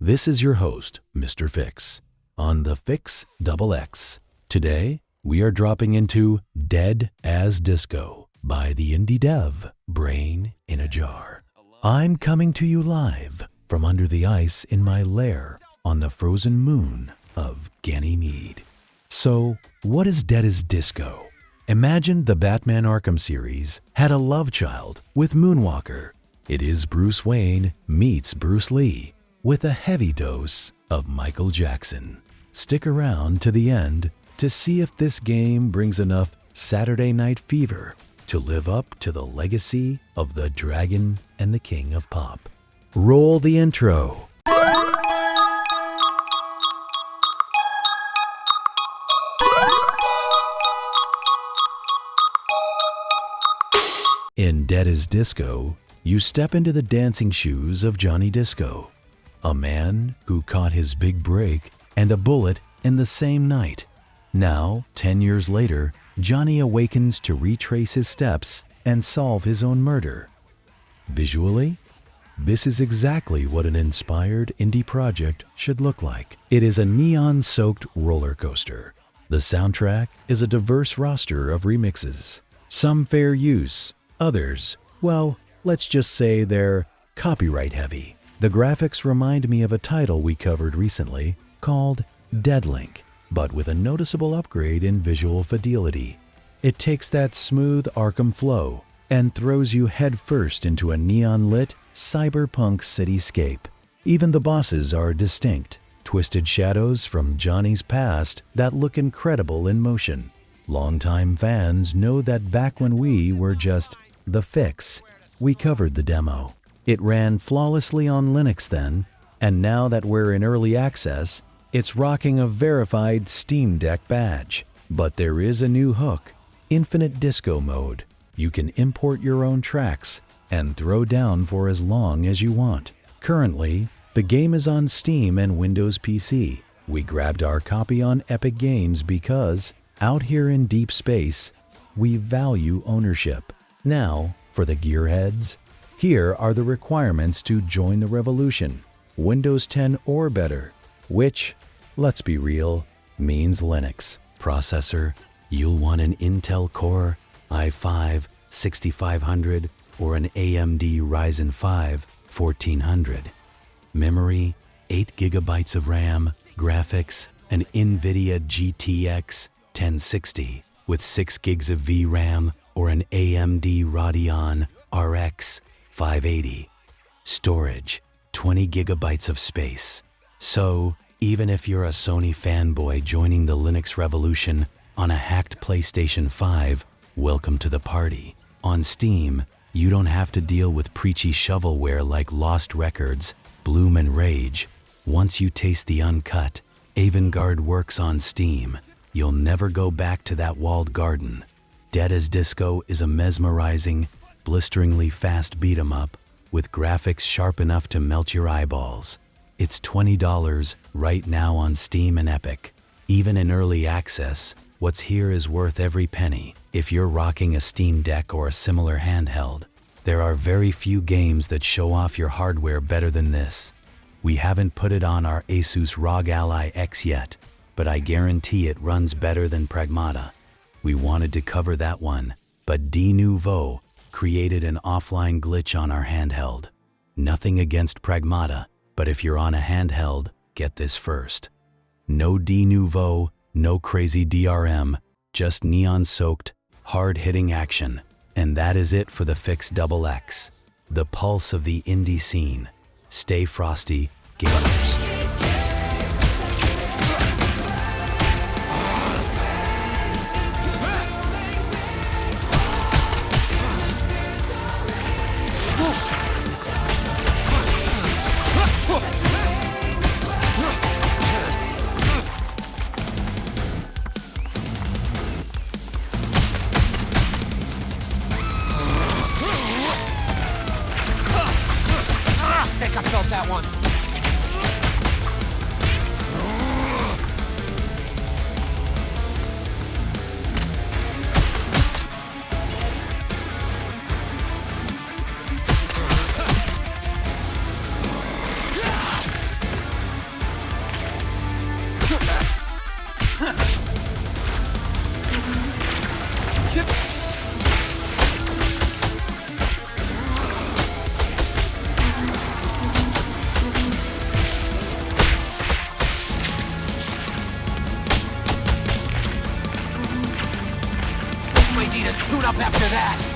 This is your host, Mr. Fixxzz, on the Fixxzz. Today, we are dropping into Dead as Disco by the indie dev Brain in a Jar. I'm coming to you live from under the ice in my lair on the frozen moon of Ganymede. So, what is Dead as Disco? Imagine the Batman Arkham series had a love child with Moonwalker. It is Bruce Wayne meets Bruce Lee with a heavy dose of Michael Jackson. Stick around to the end to see if this game brings enough Saturday Night Fever to live up to the legacy of the Dragon and the King of Pop. Roll the intro. In Dead as Disco, you step into the dancing shoes of Johnny Disco, a man who caught his big break and a bullet in the same night. Now, 10 years later, Johnny awakens to retrace his steps and solve his own murder. Visually, this is exactly what an inspired indie project should look like. It is a neon-soaked roller coaster. The soundtrack is a diverse roster of remixes. Some fair use, others, well, let's just say they're copyright heavy. The graphics remind me of a title we covered recently called Deadlink, but with a noticeable upgrade in visual fidelity. It takes that smooth Arkham flow and throws you headfirst into a neon-lit cyberpunk cityscape. Even the bosses are distinct, twisted shadows from Johnny's past that look incredible in motion. Longtime fans know that back when we were just the Fixxzz, we covered the demo. It ran flawlessly on Linux then, and now that we're in early access, it's rocking a verified Steam Deck badge. But there is a new hook, Infinite Disco Mode. You can import your own tracks and throw down for as long as you want. Currently, the game is on Steam and Windows PC. We grabbed our copy on Epic Games because, out here in deep space, we value ownership. Now, for the gearheads, here are the requirements to join the revolution. Windows 10 or better, which, let's be real, means Linux. Processor, you'll want an Intel Core i5 6500 or an AMD Ryzen 5 1400. Memory, 8 GB of RAM, graphics, an NVIDIA GTX 1060 with 6 gigs of VRAM or an AMD Radeon RX 580. Storage, 20 gigabytes of space. So, even if you're a Sony fanboy joining the Linux revolution on a hacked PlayStation 5, welcome to the party. On Steam, you don't have to deal with preachy shovelware like Lost Records, Bloom and Rage. Once you taste the uncut, avant-garde works on Steam. You'll never go back to that walled garden. Dead as Disco is a mesmerizing, blisteringly fast beat-em-up with graphics sharp enough to melt your eyeballs. It's $20 right now on Steam and Epic. Even in early access, what's here is worth every penny. If you're rocking a Steam Deck or a similar handheld, there are very few games that show off your hardware better than this. We haven't put it on our Asus ROG Ally X yet, but I guarantee it runs better than Pragmata. We wanted to cover that one, but Denuvo created an offline glitch on our handheld. Nothing against Pragmata, but if you're on a handheld, get this first. No Denuvo, no crazy DRM, just neon-soaked, hard-hitting action. And that is it for the Fixxzz, the pulse of the indie scene. Stay frosty, gamers. I think I felt that one. up after that.